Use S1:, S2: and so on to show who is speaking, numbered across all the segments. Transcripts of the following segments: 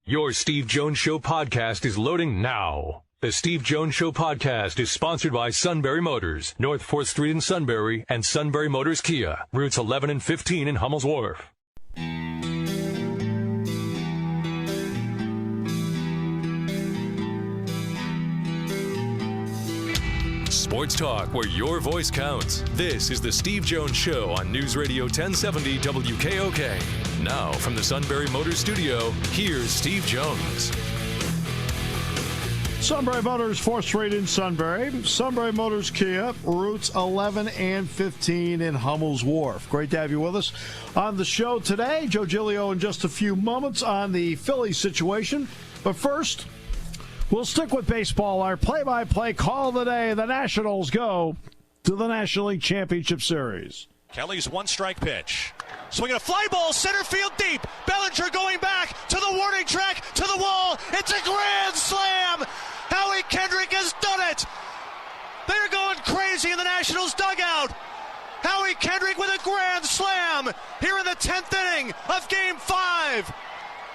S1: Your Steve Jones Show podcast is loading now. The Steve Jones Show podcast is sponsored by Sunbury Motors, North 4th Street in Sunbury, and Sunbury Motors Kia, routes 11 and 15 in Hummel's Wharf. Sports talk where your voice counts. This is the Steve Jones Show on News Radio 1070 WKOK. Now from the Sunbury Motors studio, here's Steve Jones.
S2: Sunbury Motors, 4th Street in Sunbury. Sunbury Motors Kia, routes 11 and 15 in Hummel's Wharf. Great to have you with us on the show today. Joe Giglio in just a few moments on the Phillies situation. But first, we'll stick with baseball. Our play-by-play call of the day. The Nationals go to the National League Championship Series.
S3: Kelly's one-strike pitch. Swinging a fly ball, center field deep. Bellinger going back to the warning track, to the wall. It's a grand slam. Howie Kendrick has done it. They're going crazy in the Nationals dugout. Howie Kendrick with a grand slam here in the 10th inning of Game 5.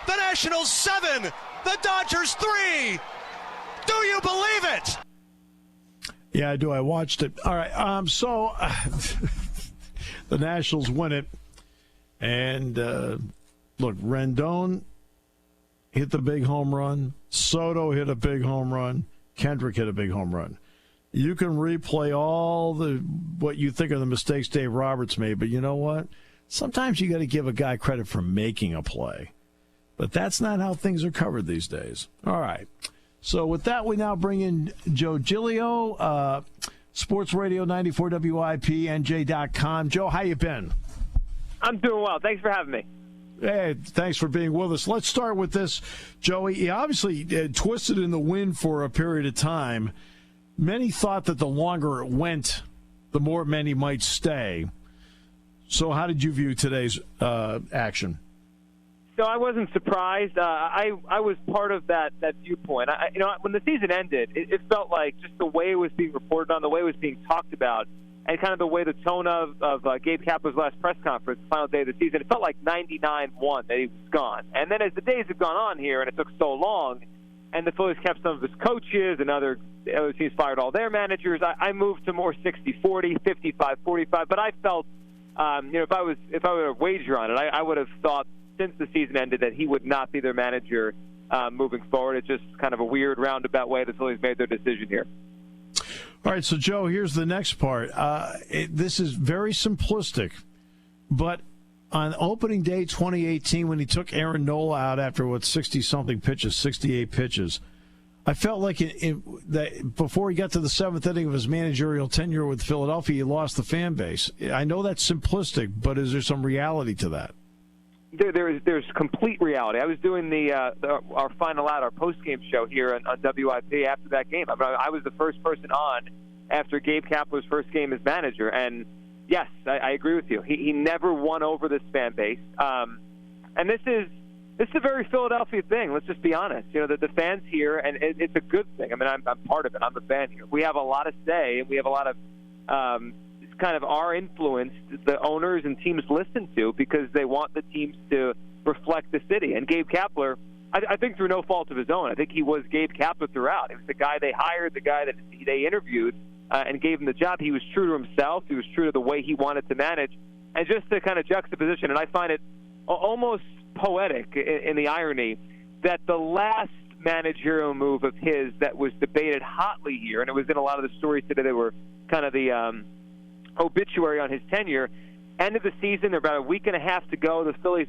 S3: The Nationals 7, the Dodgers 3. Do you believe it?
S2: Yeah, I do. I watched it. All right. So the Nationals win it. And, look, Rendon hit the big home run. Soto hit a big home run. Kendrick hit a big home run. You can replay all what you think are the mistakes Dave Roberts made, but you know what? Sometimes you got to give a guy credit for making a play. But that's not how things are covered these days. All right. So with that, we now bring in Joe Giglio, Sports Radio 94 WIP, NJ.com. Joe, how you been?
S4: I'm doing well. Thanks for having me.
S2: Hey, thanks for being with us. Let's start with this, Joey. He obviously twisted in the wind for a period of time. Many thought that the longer it went, the more many might stay. So how did you view today's action?
S4: So I wasn't surprised. I was part of that viewpoint. When the season ended, it felt like just the way it was being reported on, the way it was being talked about, and kind of the way the tone of Gabe Kapler's last press conference, the final day of the season, it felt like 99-1 that he was gone. And then as the days have gone on here, and it took so long, and the Phillies kept some of his coaches, and other teams fired all their managers, I moved to more 60-40, 55-45. But I felt, if I were to wager on it, I would have thought since the season ended that he would not be their manager moving forward. It's just kind of a weird roundabout way the Phillies made their decision here.
S2: All right, so, Joe, here's the next part. This is very simplistic, but on opening day 2018, when he took Aaron Nola out after, 60-something pitches, 68 pitches, I felt like that before he got to the seventh inning of his managerial tenure with Philadelphia, he lost the fan base. I know that's simplistic, but is there some reality to that?
S4: There's complete reality. I was doing our final out, our post-game show here on WIP after that game. I was the first person on after Gabe Kapler's first game as manager, and yes, I agree with you. He never won over this fan base, and this is a very Philadelphia thing. Let's just be honest. The fans here, and it's a good thing. I mean, I'm part of it. I'm a fan here. We have a lot of say, and we have a lot of kind of our influence the owners and teams listen to because they want the teams to reflect the city. And Gabe Kapler, I think through no fault of his own, I think he was Gabe Kapler throughout. He was the guy they hired, the guy that they interviewed and gave him the job. He was true to himself. He was true to the way he wanted to manage. And just the kind of juxtaposition, and I find it almost poetic in the irony that the last managerial move of his that was debated hotly here, and it was in a lot of the stories today that were kind of the obituary on his tenure. End of the season, they're about a week and a half to go. The Phillies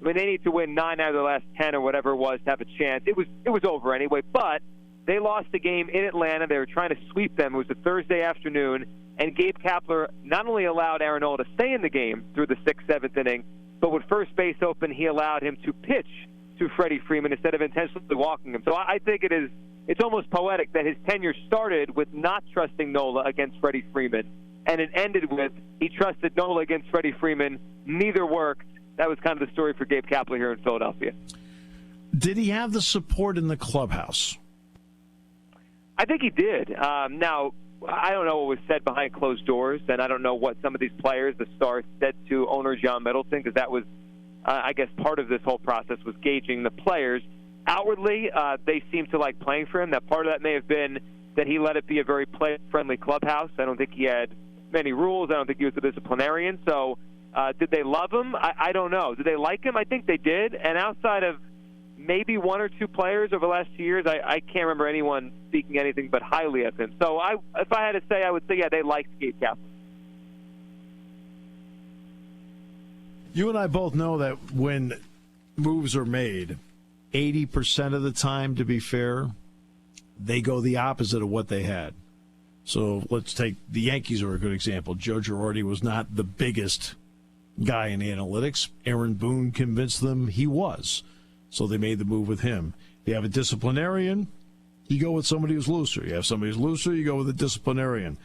S4: they need to win 9 out of their last 10 or whatever it was to have a chance. It was over anyway, but they lost the game in Atlanta. They were trying to sweep them. It was a Thursday afternoon, and Gabe Kapler not only allowed Aaron Nola to stay in the game through the 6th, 7th inning, but with first base open, he allowed him to pitch to Freddie Freeman instead of intentionally walking him. So I think it's almost poetic that his tenure started with not trusting Nola against Freddie Freeman, and it ended with he trusted Nola against Freddie Freeman. Neither worked. That was kind of the story for Gabe Kapler here in Philadelphia.
S2: Did he have the support in the clubhouse?
S4: I think he did. Now, I don't know what was said behind closed doors, and I don't know what some of these players, the stars, said to owner John Middleton, because that was, I guess, part of this whole process was gauging the players. outwardly, they seem to like playing for him. That part of that may have been that he let it be a very player-friendly clubhouse. I don't think he had many rules. I don't think he was a disciplinarian. So did they love him? I don't know. Did they like him? I think they did. And outside of maybe one or two players over the last 2 years, I can't remember anyone speaking anything but highly of him. So if I had to say, I would say, yeah, they liked Gabe Kapler.
S2: You and I both know that when moves are made, 80% of the time, to be fair, they go the opposite of what they had. So let's take the Yankees are a good example. Joe Girardi was not the biggest guy in analytics. Aaron Boone convinced them he was. So they made the move with him. You have a disciplinarian, you go with somebody who's looser. You have somebody who's looser, you go with a disciplinarian.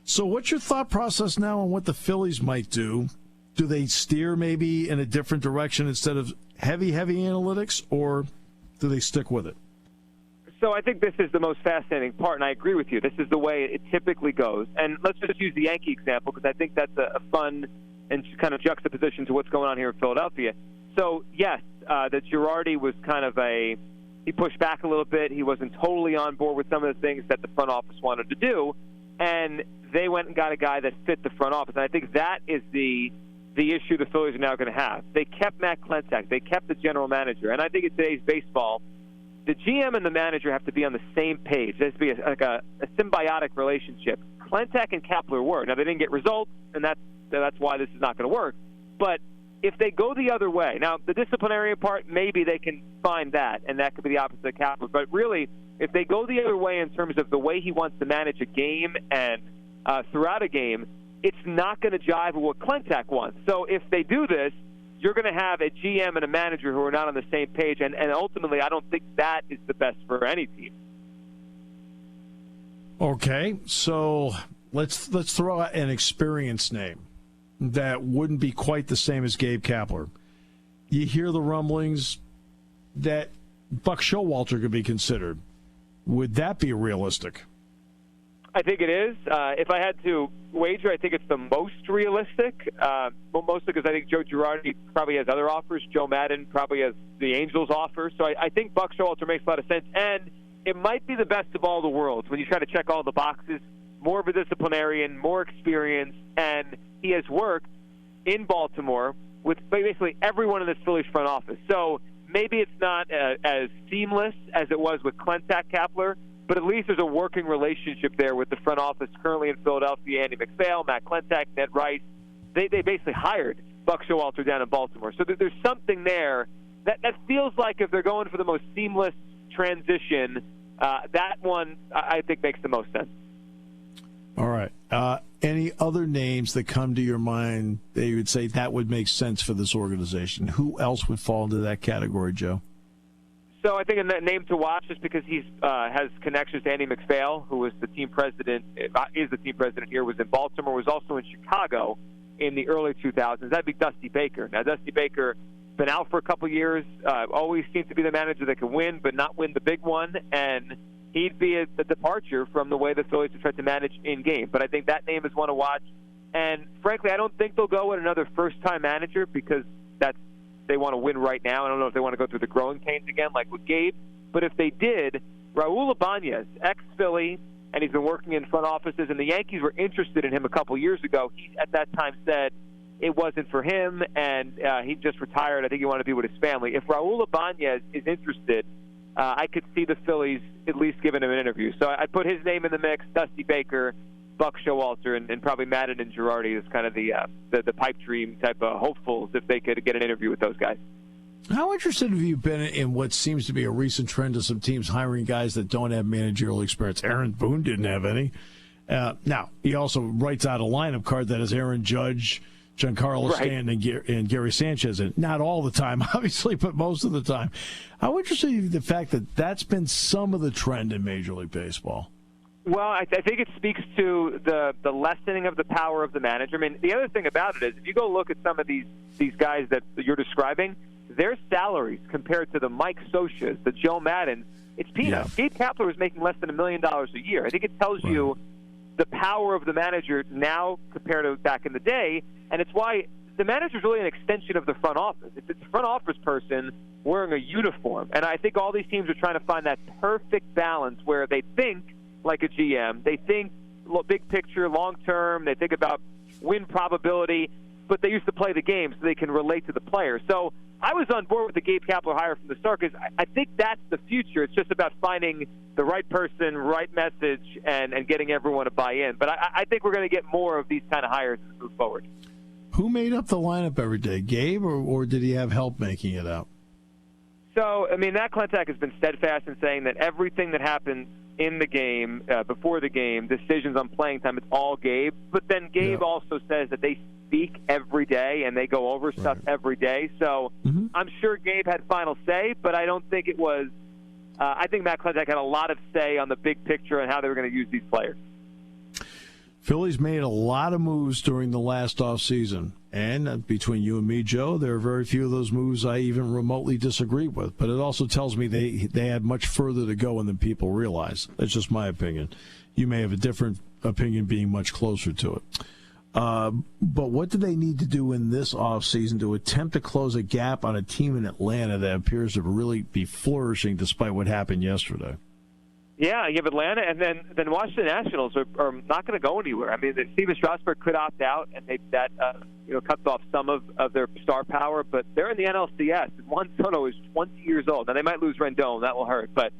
S2: So what's your thought process now on what the Phillies might do? Do they steer maybe in a different direction instead of heavy analytics, or do they stick with it?
S4: So I think this is the most fascinating part, and I agree with you. This is the way it typically goes. And let's just use the Yankee example because I think that's a fun and kind of juxtaposition to what's going on here in Philadelphia. So, yes, that Girardi was kind of he pushed back a little bit. He wasn't totally on board with some of the things that the front office wanted to do, and they went and got a guy that fit the front office. And I think that is the issue the Phillies are now going to have. They kept Matt Klentak. They kept the general manager. And I think in today's baseball, the GM and the manager have to be on the same page. There has to be a symbiotic relationship. Klentak and Kapler were. Now, they didn't get results, and that's why this is not going to work. But if they go the other way, now, the disciplinarian part, maybe they can find that, and that could be the opposite of Kapler. But really, if they go the other way in terms of the way he wants to manage a game and throughout a game, it's not going to jive with what Klentak wants. So if they do this, you're going to have a GM and a manager who are not on the same page, and ultimately I don't think that is the best for any team.
S2: Okay, so let's throw out an experienced name that wouldn't be quite the same as Gabe Kapler. You hear the rumblings that Buck Showalter could be considered. Would that be realistic?
S4: I think it is. If I had to wager, I think it's the most realistic, mostly because I think Joe Girardi probably has other offers. Joe Madden probably has the Angels offer. So I think Buck Showalter makes a lot of sense. And it might be the best of all the worlds when you try to check all the boxes. More of a disciplinarian, more experience, and he has worked in Baltimore with basically everyone in this Phillies front office. So maybe it's not as seamless as it was with Klentak Kapler, but at least there's a working relationship there with the front office currently in Philadelphia. Andy McPhail, Matt Klentak, Ned Rice. They basically hired Buck Showalter down in Baltimore. So there's something there that feels like if they're going for the most seamless transition, that one I think makes the most sense.
S2: All right. Any other names that come to your mind that you would say that would make sense for this organization? Who else would fall into that category, Joe?
S4: So I think a name to watch is because he has connections to Andy McPhail, who was the team president, is the team president here, was in Baltimore, was also in Chicago in the early 2000s. That'd be Dusty Baker. Now, Dusty Baker been out for a couple years, always seemed to be the manager that could win, but not win the big one, and he'd be a departure from the way the Phillies have tried to manage in-game. But I think that name is one to watch. And, frankly, I don't think they'll go with another first-time manager because they want to win right now. I don't know if they want to go through the growing pains again like with Gabe. But if they did, Raul Ibanez, ex-Philly, and he's been working in front offices, and the Yankees were interested in him a couple years ago. He, at that time, said it wasn't for him, and he just retired. I think he wanted to be with his family. If Raul Ibanez is interested, I could see the Phillies at least giving him an interview. So I'd put his name in the mix, Dusty Baker, Buck Showalter, and probably Madden and Girardi is kind of the pipe dream type of hopefuls if they could get an interview with those guys.
S2: How interested have you been in what seems to be a recent trend of some teams hiring guys that don't have managerial experience? Aaron Boone didn't have any. Now, he also writes out a lineup card that has Aaron Judge, Giancarlo Stanton, and Gary Sanchez in. Not all the time, obviously, but most of the time. How interested are you in the fact that that's been some of the trend in Major League Baseball?
S4: Well, I think it speaks to the lessening of the power of the manager. I mean, the other thing about it is if you go look at some of these guys that you're describing, their salaries compared to the Mike Sochas, the Joe Maddens, it's peanuts. Yeah. Gabe Kapler was making less than $1 million a year. I think it tells you the power of the manager now compared to back in the day, and it's why the manager's really an extension of the front office. It's a front office person wearing a uniform. And I think all these teams are trying to find that perfect balance where they think like a GM, they think big picture, long term, they think about win probability, but they used to play the game so they can relate to the players. So I was on board with the Gabe Kapler hire from the start because I think that's the future. It's just about finding the right person, right message, and getting everyone to buy in. But I think we're going to get more of these kind of hires as we move forward.
S2: Who made up the lineup every day, Gabe, or did he have help making it out?
S4: So, I mean, Matt Klentak has been steadfast in saying that everything that happens in the game, before the game, decisions on playing time, it's all Gabe. But then Gabe also says that they speak every day and they go over stuff every day. So I'm sure Gabe had final say, but I don't think it was I think Matt Klentak had a lot of say on the big picture and how they were going to use these players.
S2: Phillies made a lot of moves during the last offseason. And between you and me, Joe, there are very few of those moves I even remotely disagree with. But it also tells me they had much further to go than people realize. That's just my opinion. You may have a different opinion being much closer to it. But what do they need to do in this offseason to attempt to close a gap on a team in Atlanta that appears to really be flourishing despite what happened yesterday?
S4: Yeah, you have Atlanta, and then Washington Nationals are not going to go anywhere. I mean, Steven Strasburg could opt out, and that cuts off some of their star power. But they're in the NLCS. Juan Soto is 20 years old. Now they might lose Rendon, that will hurt, but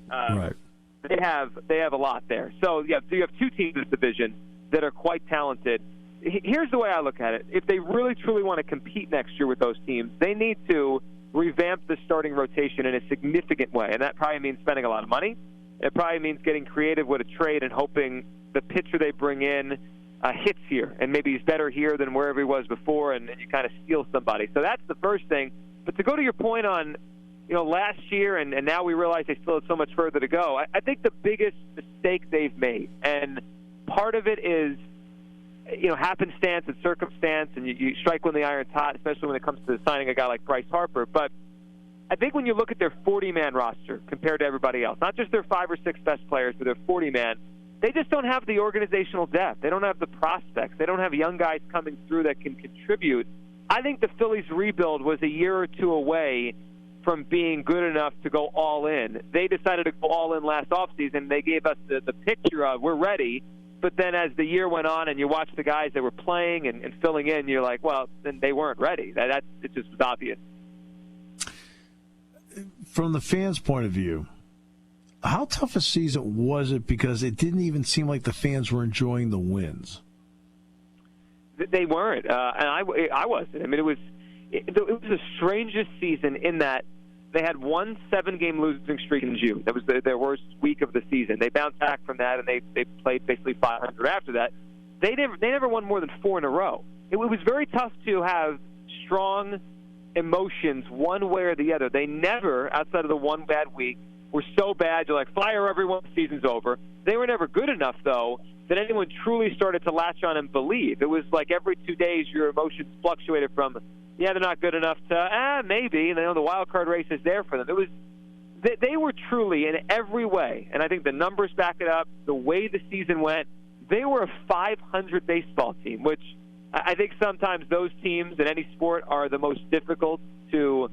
S4: they have a lot there. So you have two teams in this division that are quite talented. Here's the way I look at it: if they really truly want to compete next year with those teams, they need to revamp the starting rotation in a significant way, and that probably means spending a lot of money. It probably means getting creative with a trade and hoping the pitcher they bring in hits here, and maybe he's better here than wherever he was before, and you kind of steal somebody. So that's the first thing. But to go to your point on, last year, and now we realize they still have so much further to go, I think the biggest mistake they've made, and part of it is, happenstance and circumstance, and you strike when the iron's hot, especially when it comes to signing a guy like Bryce Harper. But I think when you look at their 40-man roster compared to everybody else, not just their 5 or 6 best players, but their 40-man, they just don't have the organizational depth. They don't have the prospects. They don't have young guys coming through that can contribute. I think the Phillies' rebuild was a year or two away from being good enough to go all in. They decided to go all in last offseason. They gave us the picture of, we're ready. But then as the year went on and you watch the guys that were playing and filling in, you're like, well, then they weren't ready. It just was obvious.
S2: From the fans' point of view, how tough a season was it? Because it didn't even seem like the fans were enjoying the wins.
S4: They weren't, and I wasn't. I mean, it was the strangest season in that they had one 7-game losing streak in June. That was their worst week of the season. They bounced back from that, and they played basically 500 after that. They never won more than 4 in a row. It was very tough to have strong emotions one way or the other. They never, outside of the one bad week, were so bad you're like, fire everyone, the season's over. They were never good enough, though, that anyone truly started to latch on and believe. It was like every 2 days your emotions fluctuated from, yeah, they're not good enough, to, maybe. And the wild card race is there for them. It was they were truly, in every way, and I think the numbers back it up, the way the season went, they were a 500 baseball team, which I think sometimes those teams in any sport are the most difficult to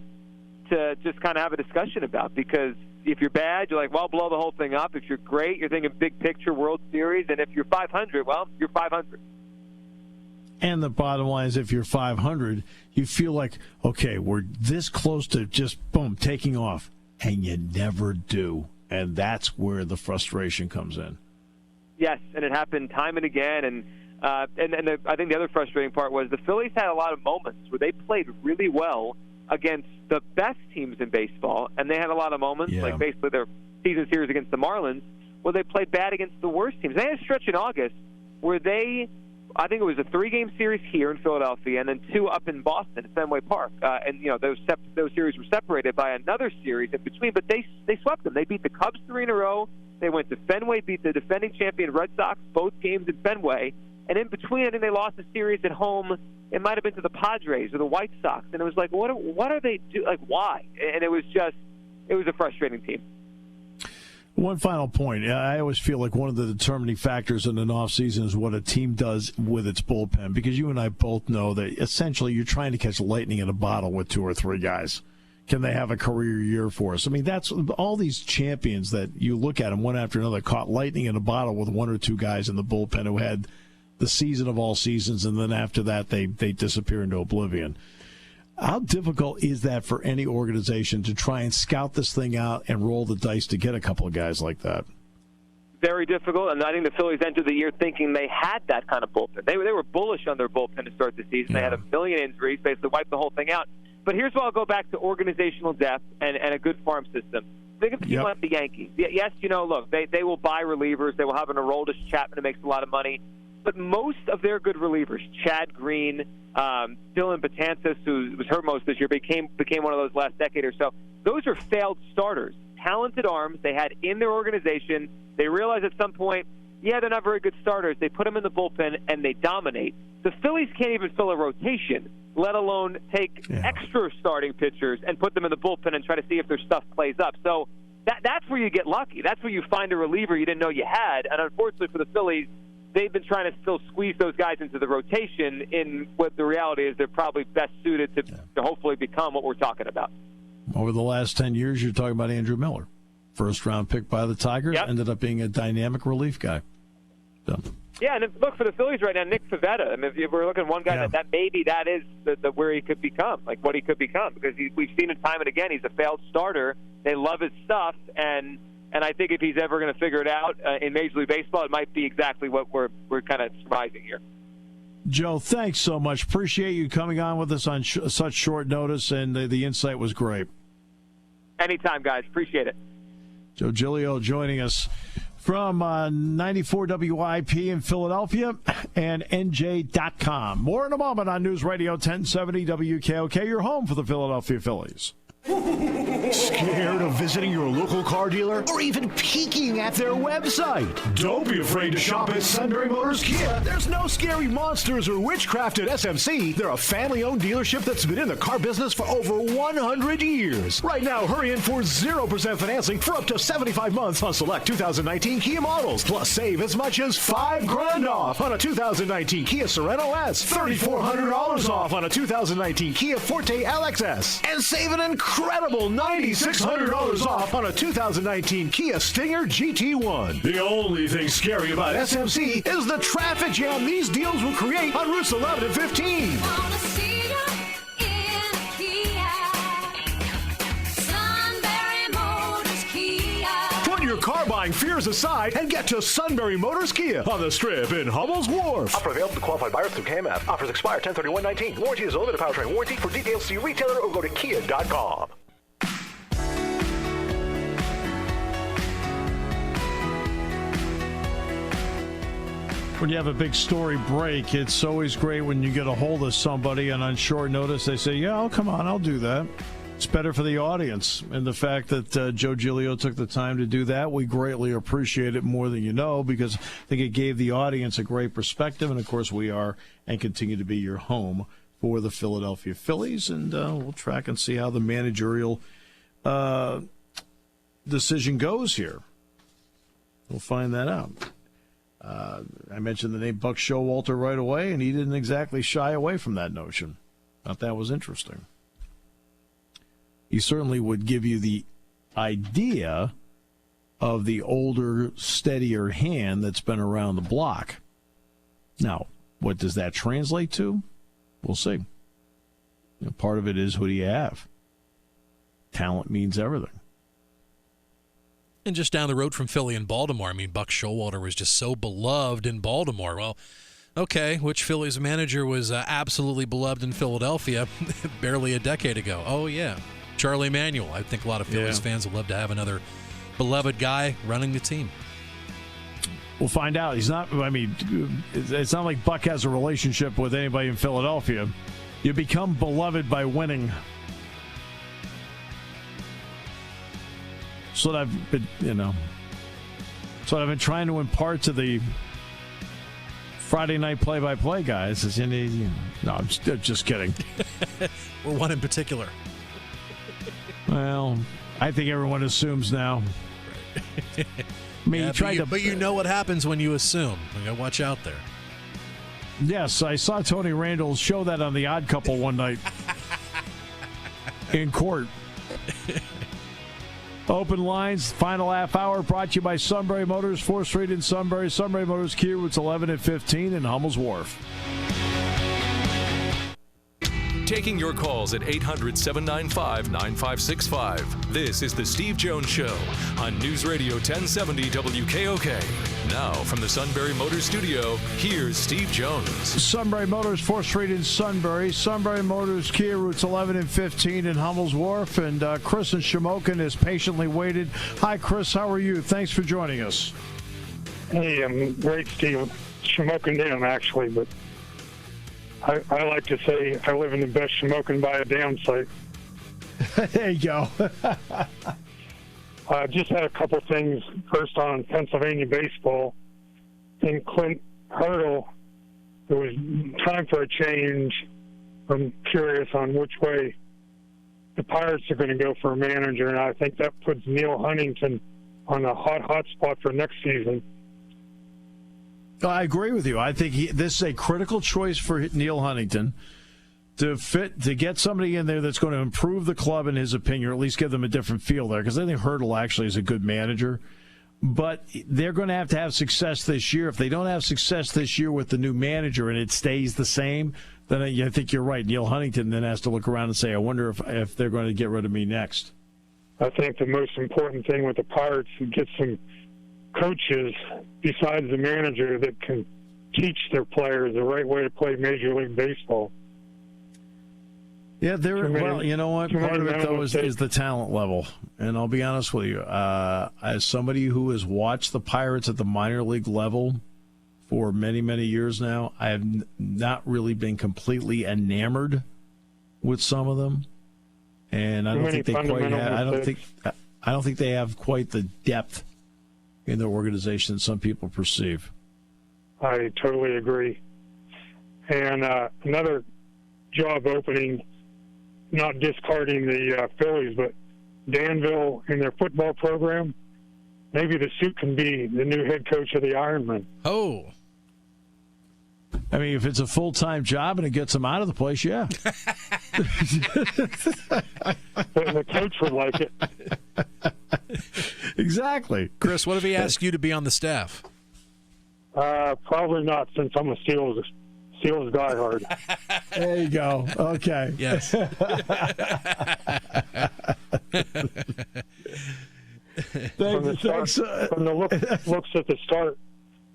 S4: just kind of have a discussion about, because if you're bad, you're like, well, blow the whole thing up. If you're great, you're thinking big picture World Series, and if you're 500, well, you're 500.
S2: And the bottom line is, if you're 500, you feel like, okay, we're this close to just, boom, taking off, and you never do. And that's where the frustration comes in.
S4: Yes, and it happened time and again, and I think the other frustrating part was the Phillies had a lot of moments where they played really well against the best teams in baseball, and they had a lot of moments, like basically their season series against the Marlins, where they played bad against the worst teams. They had a stretch in August where I think it was a 3-game series here in Philadelphia, and then 2 up in Boston at Fenway Park. Those series were separated by another series in between, but they swept them. They beat the Cubs 3 in a row. They went to Fenway, beat the defending champion Red Sox, both games in Fenway. And in between, I think they lost a series at home. It might have been to the Padres or the White Sox. And it was like, what are they doing? Like, why? And it was a frustrating team.
S2: One final point. I always feel like one of the determining factors in an offseason is what a team does with its bullpen, because you and I both know that essentially you're trying to catch lightning in a bottle with 2 or 3 guys. Can they have a career year for us? I mean, that's all these champions that you look at them one after another caught lightning in a bottle with 1 or 2 guys in the bullpen who had the season of all seasons, and then after that they disappear into oblivion. How difficult is that for any organization to try and scout this thing out and roll the dice to get a couple of guys like that?
S4: Very difficult, and I think the Phillies entered the year thinking they had that kind of bullpen. They were bullish on their bullpen to start the season. They had a million injuries, basically wiped the whole thing out. But here's where I'll go back to organizational depth and a good farm system. Think of a team like the Yankees. Yes, look, they will buy relievers. They will have an Aroldis Chapman who makes a lot of money. But most of their good relievers, Chad Green, Dylan Betances, who was hurt most this year, became one of those last decade or so. Those are failed starters, talented arms they had in their organization. They realized at some point, they're not very good starters. They put them in the bullpen, and they dominate. The Phillies can't even fill a rotation, let alone take extra starting pitchers and put them in the bullpen and try to see if their stuff plays up. So that's where you get lucky. That's where you find a reliever you didn't know you had. And unfortunately for the Phillies, they've been trying to still squeeze those guys into the rotation in what the reality is they're probably best suited to hopefully become what we're talking about.
S2: Over the last 10 years, you're talking about Andrew Miller. First-round pick by the Tigers, ended up being a dynamic relief guy. So.
S4: Yeah, and look, for the Phillies right now, Nick Pivetta. I mean, if we're looking at one guy that maybe that is where he could become, like what he could become, because we've seen it time and again. He's a failed starter. They love his stuff, and I think if he's ever going to figure it out in Major League Baseball, it might be exactly what we're kind of surmising here.
S2: Joe, thanks so much. Appreciate you coming on with us on such short notice, and the insight was great.
S4: Anytime, guys. Appreciate it.
S2: Joe Giglio joining us from 94 WIP in Philadelphia and NJ.com. More in a moment on News Radio 1070 WKOK, your home for the Philadelphia Phillies.
S5: Scared of visiting your local car dealer or even peeking at their website? Don't be afraid to shop at Sunbury Motors Kia. There's no scary monsters or witchcraft at SMC. They're a family-owned dealership that's been in the car business for over 100 years. Right now, hurry in for 0% financing for up to 75 months on select 2019 Kia models. Plus, save as much as $5,000 off on a 2019 Kia Sorento S, $3,400 off on a 2019 Kia Forte LXS, and save an incredible $9,600 off on a 2019 Kia Stinger GT1. The only thing scary about SMC is the traffic jam these deals will create on routes 11 and 15. Put your car buying fears aside and get to Sunbury Motors Kia on the Strip in Hummel's Wharf.
S6: Offer available to qualified buyers through KMF. Offers expire 10/31/19. Warranty is a limited powertrain warranty. For details, see retailer or go to kia.com.
S2: When you have a big story break, it's always great when you get a hold of somebody and on short notice they say, yeah, come on, I'll do that. It's better for the audience. And the fact that Joe Giglio took the time to do that, we greatly appreciate it more than you know, because I think it gave the audience a great perspective. And, of course, we are and continue to be your home for the Philadelphia Phillies. And we'll track and see how the managerial decision goes here. We'll find that out. I mentioned the name Buck Showalter right away, and he didn't exactly shy away from that notion. Thought that was interesting. He certainly would give you the idea of the older, steadier hand that's been around the block. Now, what does that translate to? We'll see. Part of it is who do you have. Talent means everything.
S7: And just down the road from Philly and Baltimore, I mean, Buck Showalter was just so beloved in Baltimore. Well, okay, which Phillies manager was absolutely beloved in Philadelphia barely a decade ago? Oh, yeah, Charlie Manuel. I think a lot of Phillies fans would love to have another beloved guy running the team.
S2: We'll find out. He's not, I mean, it's not like Buck has a relationship with anybody in Philadelphia. You become beloved by winning. So I've been, so I've been trying to impart to the Friday night play-by-play guys. Is no, I'm just kidding.
S7: Or one in particular.
S2: Well, I think everyone assumes now. I mean, he tried
S7: but you know what happens when you assume. You gotta watch out there.
S2: Yes, I saw Tony Randall show that on The Odd Couple one night in court. Open lines, final half hour, brought to you by Sunbury Motors, 4th Street in Sunbury. Sunbury Motors, Kia, routes 11 and 15 in Hummel's Wharf.
S1: Taking your calls at 800-795-9565. This is The Steve Jones Show on News Radio 1070 WKOK. Now, from the Sunbury Motors Studio, here's Steve Jones.
S2: Sunbury Motors, 4th Street in Sunbury. Sunbury Motors, Kia, routes 11 and 15 in Hummel's Wharf. And Chris in Shamokin has patiently waited. Hi, Chris. How are you? Thanks for joining us.
S8: Hey, I'm great, Steve. Shamokin Dam, actually, but I like to say I live in the best Shamokin by a dam site.
S2: There you go.
S8: I just had a couple things. First on Pennsylvania baseball. In Clint Hurdle, it was time for a change. I'm curious on which way the Pirates are going to go for a manager, and I think that puts Neil Huntington on a hot spot for next season.
S2: I agree with you. I think this is a critical choice for Neil Huntington to get somebody in there that's going to improve the club, in his opinion, or at least give them a different feel there, because I think Hurdle actually is a good manager. But they're going to have success this year. If they don't have success this year with the new manager and it stays the same, then I think you're right. Neil Huntington then has to look around and say, I wonder if they're going to get rid of me next.
S8: I think the most important thing with the Pirates is get some coaches besides the manager that can teach their players the right way to play Major League Baseball.
S2: Yeah, well, you know what? Part of it, though, is the talent level. And I'll be honest with you. As somebody who has watched the Pirates at the minor league level for many, many years now, I have not really been completely enamored with some of them. And I don't think they quite have, I don't think they have quite the depth in their organization that some people perceive.
S8: I totally agree. And another job opening, not discarding the Phillies, but Danville in their football program, maybe the suit can be the new head coach of the Ironmen.
S7: Oh.
S2: I mean, if it's a full-time job and it gets them out of the place, yeah.
S8: The coach would like it.
S2: Exactly.
S7: Chris, what if he asked you to be on the staff?
S8: Probably not, since I'm a Steelers diehard.
S2: There you go. Okay.
S7: Yes.
S8: From the looks at the start,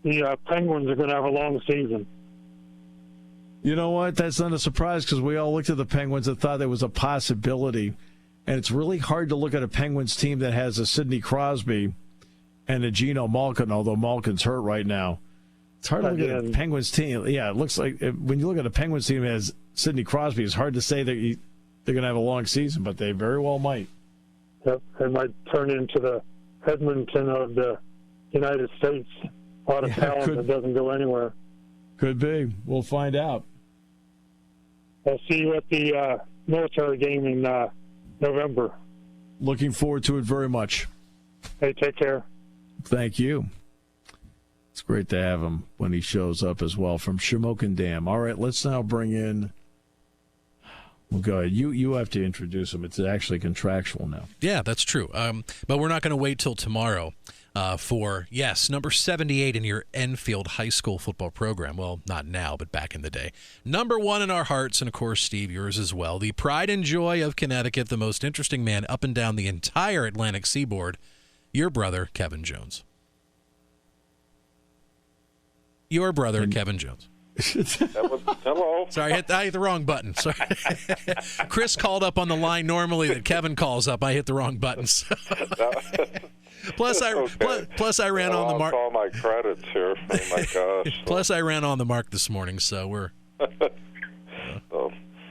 S8: the Penguins are going to have a long season.
S2: You know what? That's not a surprise, because we all looked at the Penguins and thought there was a possibility. And it's really hard to look at a Penguins team that has a Sidney Crosby and a Geno Malkin, although Malkin's hurt right now. It's hard to look at a Penguins team. Yeah, it looks like when you look at a Penguins team that has Sidney Crosby, it's hard to say that they're going to have a long season, but they very well might.
S8: Yep, they might turn into the Edmonton of the United States. A lot of talent that doesn't go anywhere.
S2: Could be. We'll find out.
S8: I'll see you at the military game in November.
S2: Looking forward to it very much.
S8: Hey, take care.
S2: Thank you. It's great to have him when he shows up as well from Shamokin Dam. All right, let's now bring in. Well, go ahead. You have to introduce him. It's actually contractual now.
S7: Yeah, that's true. But we're not going to wait till tomorrow for, number 78 in your Enfield High School football program. Well, not now, but back in the day. Number 1 in our hearts, and of course, Steve, yours as well. The pride and joy of Connecticut, the most interesting man up and down the entire Atlantic seaboard, your brother, Kevin Jones. Your brother, Kevin Jones.
S9: Hello.
S7: Sorry, I hit the wrong button. Sorry. Chris called up on the line normally that Kevin calls up. I hit the wrong buttons. Plus, I ran on the mark.
S9: All my credits here. Oh my gosh.
S7: Plus, I ran on the mark this morning, so we're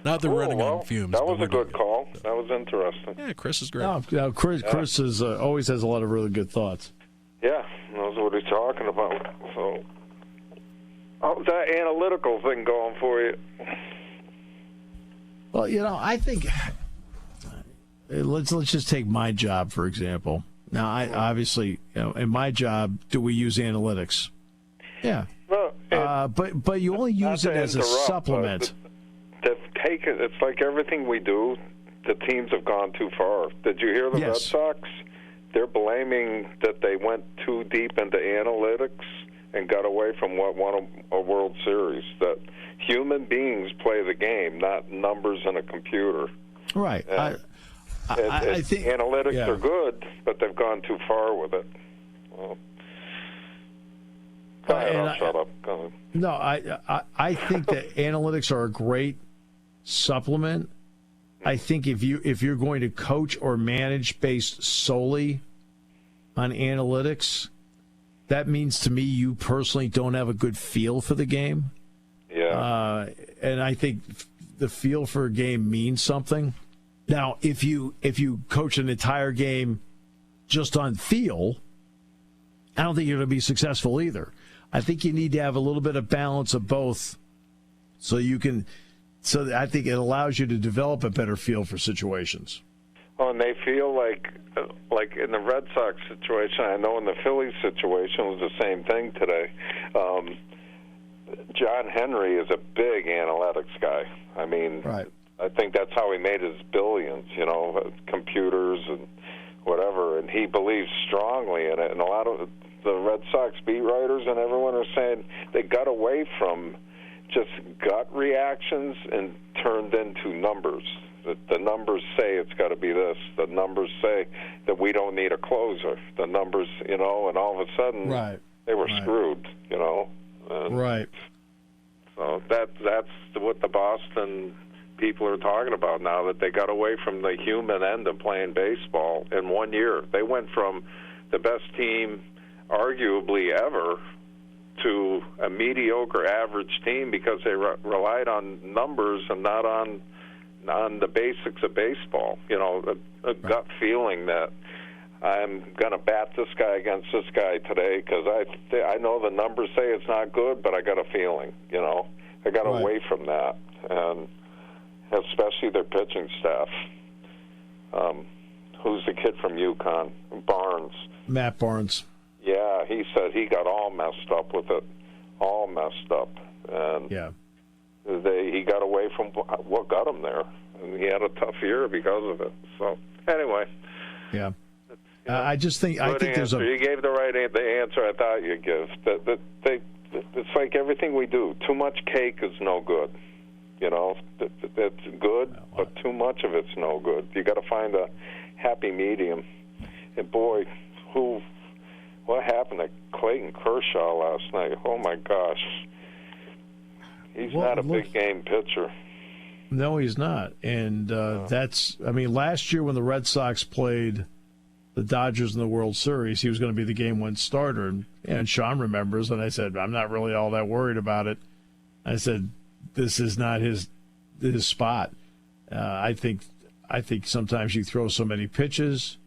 S7: not the running on fumes.
S9: That was a good call. That was interesting.
S7: Yeah, Chris is great.
S2: No, Chris is always has a lot of really good thoughts.
S9: Yeah, knows what he's talking about. So, how's that analytical thing going for you?
S2: Well, I think let's just take my job for example. Now, I obviously, in my job, do we use analytics? Yeah.
S9: Well,
S2: but you only use it as a supplement.
S9: It's like everything we do, the teams have gone too far. Did you hear the Red Sox? They're blaming that they went too deep into analytics and got away from what won a World Series. That human beings play the game, not numbers in a computer.
S2: Right. I think
S9: analytics are good, but they've gone too far with it. Well, go ahead, I'll shut up. Go ahead.
S2: No, I think that analytics are a great supplement. I think if you're going to coach or manage based solely on analytics, that means to me you personally don't have a good feel for the game.
S9: Yeah.
S2: And I think the feel for a game means something. Now, if you coach an entire game just on feel, I don't think you're going to be successful either. I think you need to have a little bit of balance of both, so I think it allows you to develop a better feel for situations.
S9: Oh, and they feel like in the Red Sox situation, I know in the Phillies situation it was the same thing today. John Henry is a big analytics guy. I mean,
S2: right.
S9: I think that's how he made his billions, computers and whatever, and he believes strongly in it. And a lot of the Red Sox beat writers and everyone are saying they got away from just gut reactions and turned into numbers. The numbers say it's got to be this. The numbers say that we don't need a closer. The numbers, and all of a sudden they were screwed, And
S2: right.
S9: So that's what the Boston people are talking about now, that they got away from the human end of playing baseball in 1 year. They went from the best team arguably ever to a mediocre average team because they relied on numbers and not on the basics of baseball. A gut feeling that I'm going to bat this guy against this guy today because I know the numbers say it's not good, but I got a feeling. I got away from that, and especially their pitching staff. Who's the kid from UConn? Barnes.
S2: Matt Barnes.
S9: Yeah, he said he got all messed up with it, all messed up, and he got away from what got him there, and he had a tough year because of it. So anyway,
S2: I just think there's
S9: you gave the answer I thought you'd give. It's like everything we do. Too much cake is no good. It's good, but too much of it's no good. You got to find a happy medium. And boy, what happened to Clayton Kershaw last night? Oh my gosh, he's not a big game pitcher.
S2: No, he's not. And last year when the Red Sox played the Dodgers in the World Series, he was going to be the game one starter. And Shawn remembers, and I said, I'm not really all that worried about it. I said, this is not his spot. I think sometimes you throw so many pitches,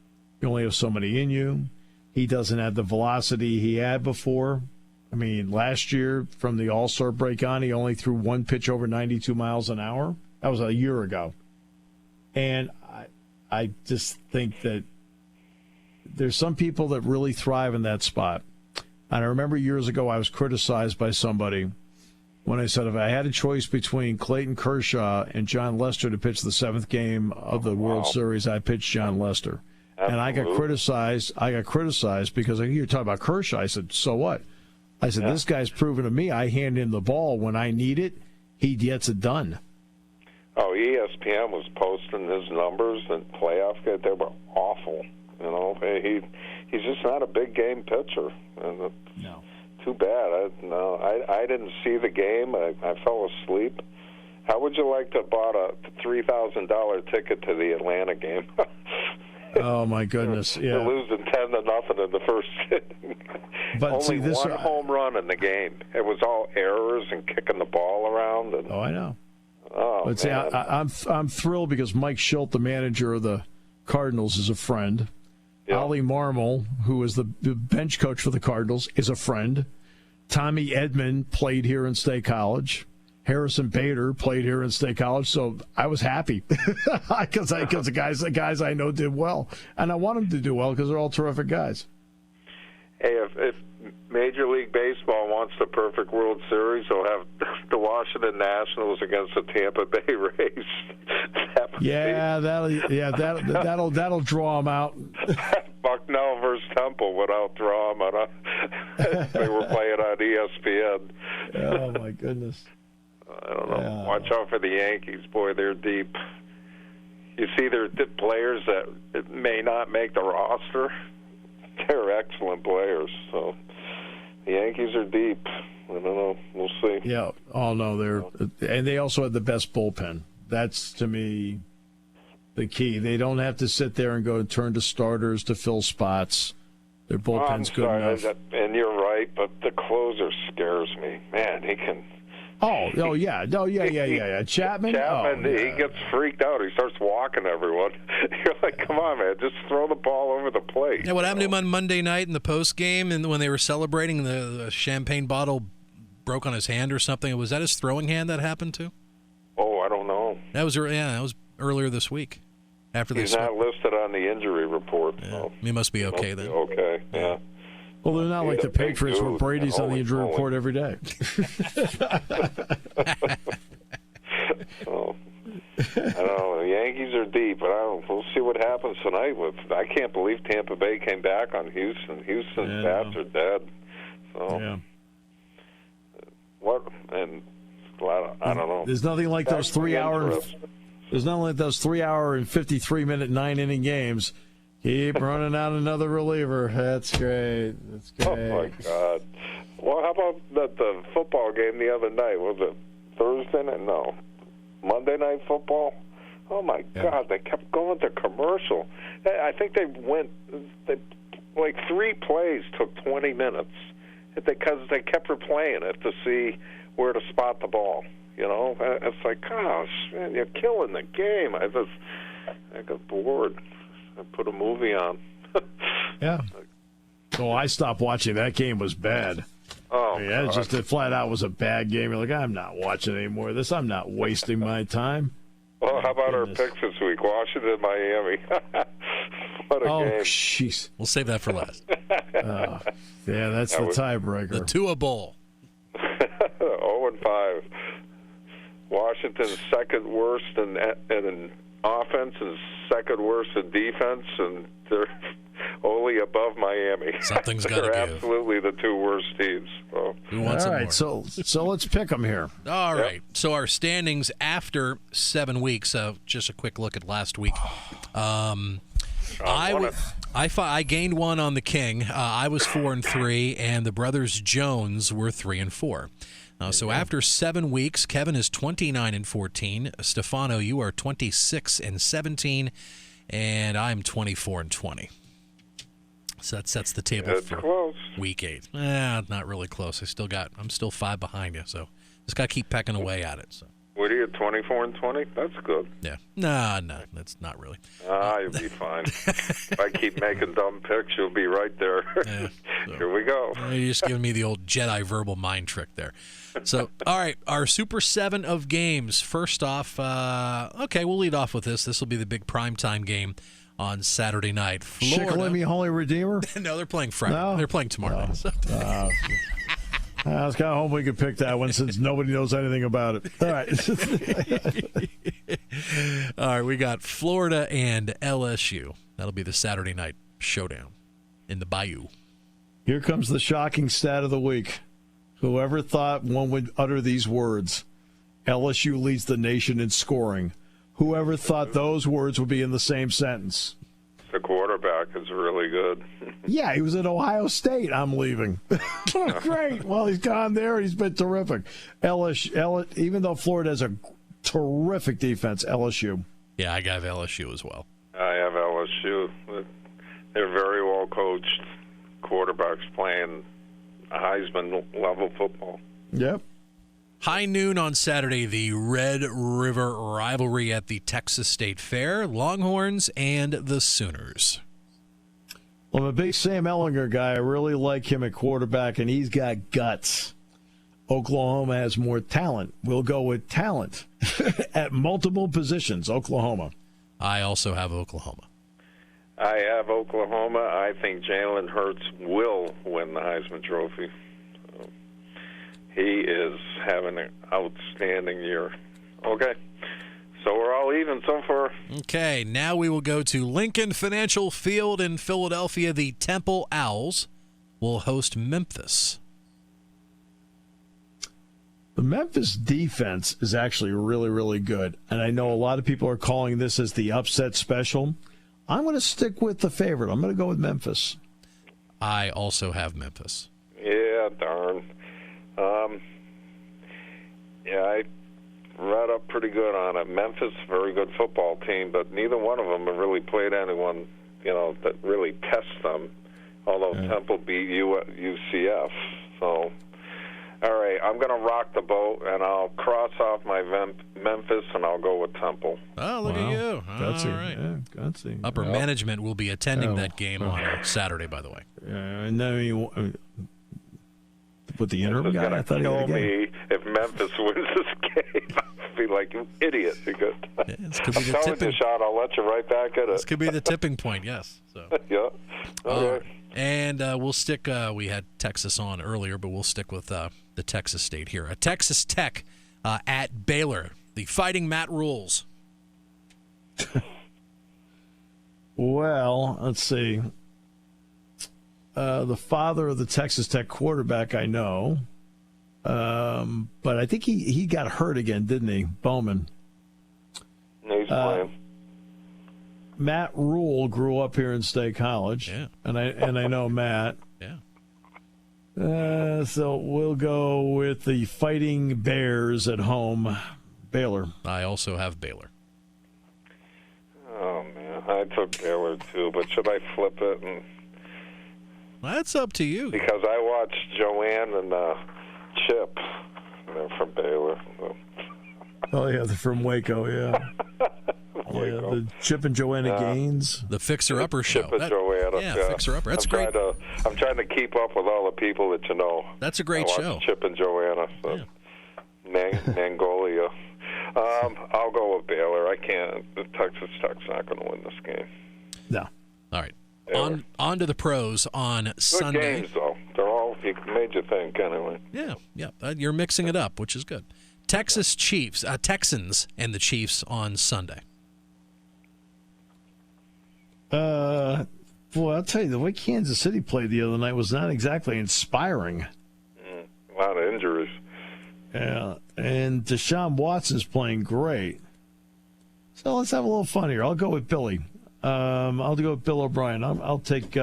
S2: you only have so many in you. He doesn't have the velocity he had before. I mean, last year from the All-Star break on, he only threw one pitch over 92 miles an hour. That was a year ago. And I just think that there's some people that really thrive in that spot. And I remember years ago I was criticized by somebody when I said if I had a choice between Clayton Kershaw and John Lester to pitch the seventh game of the World Series, I pitched John Lester. Absolutely. And I got criticized because you're talking about Kershaw. I said, so what? I said, this guy's proven to me I hand him the ball when I need it, he gets it done.
S9: Oh, ESPN was posting his numbers and playoff game. They were awful. He's just not a big game pitcher. And
S2: no.
S9: Too bad. I didn't see the game. I fell asleep. How would you like to have bought a $3,000 ticket to the Atlanta game?
S2: Oh my goodness! Yeah,
S9: they're losing 10-0 in the first inning.
S2: But
S9: only one home run in the game. It was all errors and kicking the ball around. And,
S2: I know.
S9: Oh,
S2: but see, I'm thrilled because Mike Schilt, the manager of the Cardinals, is a friend. Yep. Ollie Marmol, who is the bench coach for the Cardinals, is a friend. Tommy Edman played here in State College. Harrison Bader played here in State College, so I was happy because the guys I know did well, and I want them to do well because they're all terrific guys.
S9: Hey, if Major League Baseball wants the perfect World Series, they'll have the Washington Nationals against the Tampa Bay Rays.
S2: That'll draw them out.
S9: Bucknell versus Temple without drama. They were playing on ESPN.
S2: Oh my goodness!
S9: I don't know. Yeah. Watch out for the Yankees, boy. They're deep. You see, they're players that may not make the roster. They're excellent players. So the Yankees are deep. I don't know. We'll see.
S2: Yeah. Oh no, and they also had the best bullpen. That's to me the key. They don't have to sit there and go and turn to starters to fill spots. Their bullpen's good enough.
S9: And you're right, but the closer scares me. Man, he can.
S2: Oh yeah. Chapman.
S9: He gets freaked out. He starts walking everyone. You're like, come on, man, just throw the ball over the plate.
S7: Yeah, what happened to him on Monday night in the post game, and when they were celebrating, the champagne bottle broke on his hand or something? Was that his throwing hand that happened to?
S9: Oh, I don't know.
S7: That was earlier this week.
S9: He's not listed on the injury report.
S7: Yeah.
S9: So
S7: He must be okay then.
S9: Okay, yeah.
S2: Well, they're not like the Patriots where Brady's on the injury report every day.
S9: So, I don't know. The Yankees are deep, but we'll see what happens tonight. I can't believe Tampa Bay came back on Houston. Houston's bats are dead. So, what? And I don't know.
S2: There's nothing like those 3 hour. There's nothing like those 3 hour and 53-minute 9-inning games. Keep running out another reliever. That's great.
S9: Oh, my God. Well, how about the football game the other night? Was it Thursday night? No. Monday Night Football? Oh, my God. They kept going to commercial. I think like 3 plays took 20 minutes because they kept replaying it to see where to spot the ball. You know? It's like, gosh, man, you're killing the game. I got bored. I put a movie on.
S2: Yeah. So I stopped watching. That game was bad.
S9: Oh,
S2: it just flat out was a bad game. You're like, I'm not watching any more of this. I'm not wasting my time.
S9: Well, how about our picks this week? Washington, Miami. What a game.
S2: Oh, jeez.
S7: We'll save that for last.
S2: Yeah, that's the tiebreaker.
S7: The Tua Bowl.
S9: 0-5. Washington's second worst in offense and second worst in defense, and they're only above Miami.
S7: Something's got to give.
S9: They're absolutely the 2 worst teams. So.
S7: Who wants
S2: All
S7: it
S2: right,
S7: more?
S2: so let's pick them here.
S7: All right. So our standings after 7 weeks. Just a quick look at last week. I gained 1 on the King. I was 4-3, and the brothers Jones were 3-4. So after 7 weeks, Kevin is 29-14. Stefano, you are 26-17, and I'm 24-20. So that sets the table for
S9: close.
S7: Week 8. Not really close. I'm still 5 behind you, so just got to keep pecking away at it. So.
S9: What are you, 24-20? That's good.
S7: Yeah. No, that's not really.
S9: You'll be fine. If I keep making dumb picks, you'll be right there.
S7: Yeah, so.
S9: Here we go.
S7: You're just giving me the old Jedi verbal mind trick there. So, all right, our Super 7 of games. First off, we'll lead off with this. This will be the big primetime game on Saturday night.
S2: Shikellamy Holy Redeemer?
S7: No, they're playing Friday. No? They're playing tomorrow night. So.
S2: I was kind of hoping we could pick that one since nobody knows anything about it. All right.
S7: All right, we got Florida and LSU. That'll be the Saturday night showdown in the Bayou.
S2: Here comes the shocking stat of the week. Whoever thought one would utter these words, LSU leads the nation in scoring. Whoever thought those words would be in the same sentence?
S9: The quarterback is really good.
S2: Yeah, he was at Ohio State. I'm leaving. Great. Well, he's gone there, and he's been terrific. LSU, even though Florida has a terrific defense, LSU.
S7: Yeah, I got LSU as well.
S9: I have LSU. They're very well coached quarterbacks playing Heisman-level football.
S2: Yep.
S7: High noon on Saturday, the Red River rivalry at the Texas State Fair, Longhorns and the Sooners.
S2: Well, I'm a big Sam Ehlinger guy. I really like him at quarterback, and he's got guts. Oklahoma has more talent. We'll go with talent at multiple positions. Oklahoma.
S7: I also have Oklahoma.
S9: I have Oklahoma. I think Jalen Hurts will win the Heisman Trophy. He is having an outstanding year. Okay. So we're all even so far.
S7: Okay, now we will go to Lincoln Financial Field in Philadelphia. The Temple Owls will host Memphis.
S2: The Memphis defense is actually really, really good. And I know a lot of people are calling this as the upset special. I'm going to stick with the favorite. I'm going to go with Memphis.
S7: I also have Memphis.
S9: Yeah, darn. I read up pretty good on it. Memphis, very good football team, but neither one of them have really played anyone, that really tests them, although Temple beat UCF. So, all right, I'm going to rock the boat, and I'll cross off my Memphis, and I'll go with Temple.
S7: Oh, look at you.
S2: Gutsy.
S7: All right.
S2: Yeah, gutsy.
S7: Upper management will be attending that game on Saturday, by the way.
S2: And then with the interim guy, I thought he had a game.
S9: Me if Memphis wins this game. I'll be like, you idiot. Because
S7: this could be
S9: I'm telling you, Shawn, I'll let you right back at it.
S7: This could be the tipping point, yes. So.
S9: Yeah. Okay.
S7: And we'll stick, we had Texas on earlier, but we'll stick with the Texas State here. Texas Tech at Baylor. The Fighting Matt Rules.
S2: Well, let's see. The father of the Texas Tech quarterback, I know. But I think he got hurt again, didn't he? Bowman.
S9: He's playing.
S2: Matt Rule grew up here in State College.
S7: Yeah.
S2: And I know Matt.
S7: Yeah.
S2: So we'll go with the Fighting Bears at home. Baylor.
S7: I also have Baylor.
S9: Oh, man. I took Baylor, too, but should I flip it?
S7: That's up to you.
S9: Because I watched Joanne and Chip. They're from Baylor. So.
S2: Oh, yeah, they're from Waco, yeah.
S9: Waco.
S2: The Chip and Joanna Gaines.
S7: The Fixer Upper Show.
S9: Chip and Joanna.
S7: Yeah, Fixer Upper. That's great.
S9: I'm trying to keep up with all the people that you know.
S7: That's a great show.
S9: Chip and Joanna. So.
S7: Yeah.
S9: Mongolia. I'll go with Baylor. I can't. The Texas Tech's not going to win this game.
S2: No.
S7: All right. On to the pros on Sunday.
S9: Good games, though. They're all made you think, anyway.
S7: Yeah. You're mixing it up, which is good. Texans and the Chiefs on Sunday.
S2: Boy, I'll tell you, the way Kansas City played the other night was not exactly inspiring.
S9: A lot of injuries.
S2: Yeah, and Deshaun Watson's playing great. So let's have a little fun here. I'll go with Billy. I'll go with Bill O'Brien. I'll take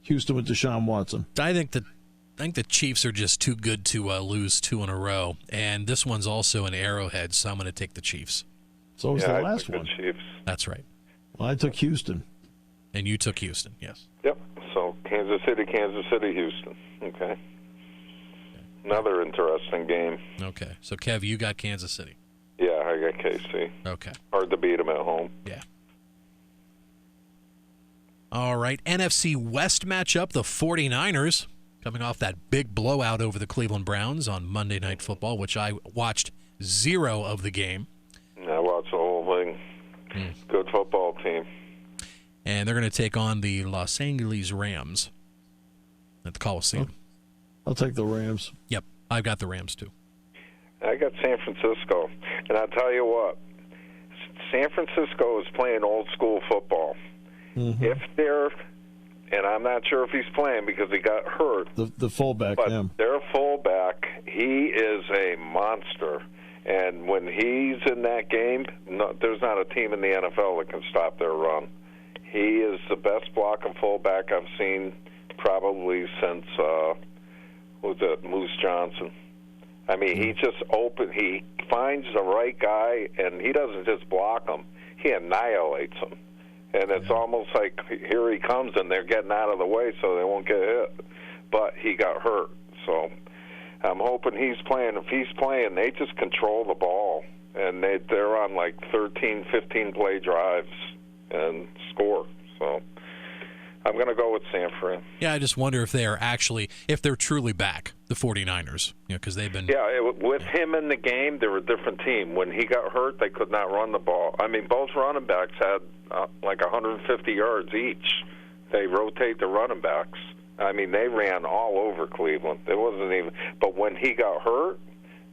S2: Houston with Deshaun Watson.
S7: I think the Chiefs are just too good to lose two in a row, and this one's also an Arrowhead, so I'm going to take the Chiefs.
S2: So was the last one.
S9: The Chiefs.
S7: That's right.
S2: Well, I took Houston.
S7: And you took Houston, yes.
S9: Yep. So Kansas City, Houston. Okay. Another interesting game.
S7: Okay. So, Kev, you got Kansas City.
S9: Yeah, I got KC.
S7: Okay.
S9: Hard to beat them at home.
S7: Yeah. All right. NFC West matchup, the 49ers coming off that big blowout over the Cleveland Browns on Monday Night Football, which I watched 0 of the game.
S9: I watched the whole thing. Good football team.
S7: And they're going to take on the Los Angeles Rams at the Coliseum.
S2: I'll take the Rams.
S7: Yep, I've got the Rams too.
S9: I got San Francisco. And I'll tell you what, San Francisco is playing old school football. Mm-hmm. If they're, and I'm not sure if he's playing because he got hurt.
S2: The fullback,
S9: but
S2: yeah.
S9: Their fullback, he is a monster. And when he's in that game, there's not a team in the NFL that can stop their run. He is the best blocking fullback I've seen probably since, Moose Johnson. I mean, he just he finds the right guy, and he doesn't just block him. He annihilates him. And it's almost like here he comes, and they're getting out of the way so they won't get hit. But he got hurt. So I'm hoping he's playing. If he's playing, they just control the ball. And they're on like 13, 15 play drives and score. So I'm going to go with San Fran.
S7: Yeah, I just wonder if they're truly back, the 49ers, because they've been...
S9: Yeah, with him in the game, they're a different team. When he got hurt, they could not run the ball. I mean, both running backs had like 150 yards each. They rotate the running backs. I mean, they ran all over Cleveland. It wasn't even... But when he got hurt,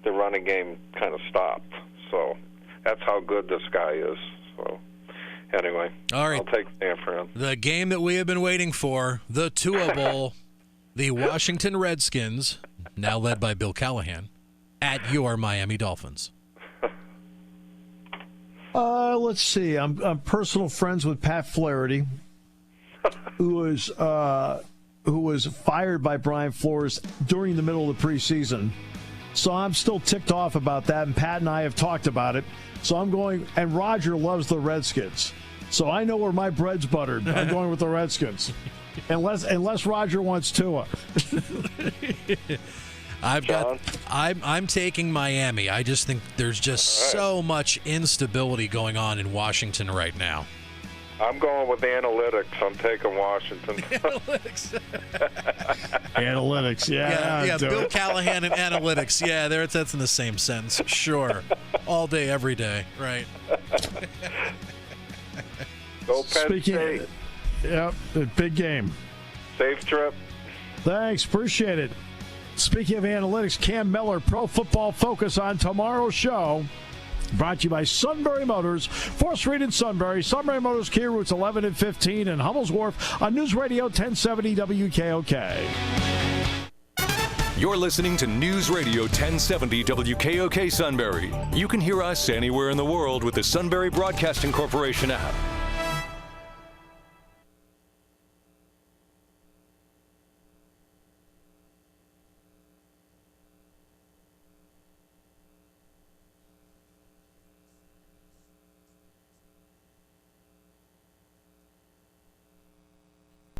S9: the running game kind of stopped. So that's how good this guy is. So... Anyway,
S7: all right.
S9: I'll take San Fran.
S7: The game that we have been waiting for, the Tua Bowl, the Washington Redskins, now led by Bill Callahan, at your Miami Dolphins.
S2: Let's see. I'm personal friends with Pat Flaherty, who was fired by Brian Flores during the middle of the preseason. So I'm still ticked off about that, and Pat and I have talked about it. So I'm going, and Roger loves the Redskins. So I know where my bread's buttered. I'm going with the Redskins. Unless Roger wants Tua.
S7: I'm taking Miami. I just think there's just so much instability going on in Washington right now.
S9: I'm going with analytics. I'm taking Washington.
S2: Analytics,
S7: yeah. Bill Callahan and analytics. Yeah, that's in the same sentence. Sure. All day, every day. Right.
S9: Go Penn State.
S2: Yep, big game.
S9: Safe trip.
S2: Thanks, appreciate it. Speaking of analytics, Cam Miller, Pro Football Focus on tomorrow's show. Brought to you by Sunbury Motors, 4th Street in Sunbury. Sunbury Motors, Kia routes 11 and 15, and Hummel's Wharf on News Radio 1070 WKOK.
S1: You're listening to News Radio 1070 WKOK Sunbury. You can hear us anywhere in the world with the Sunbury Broadcasting Corporation app.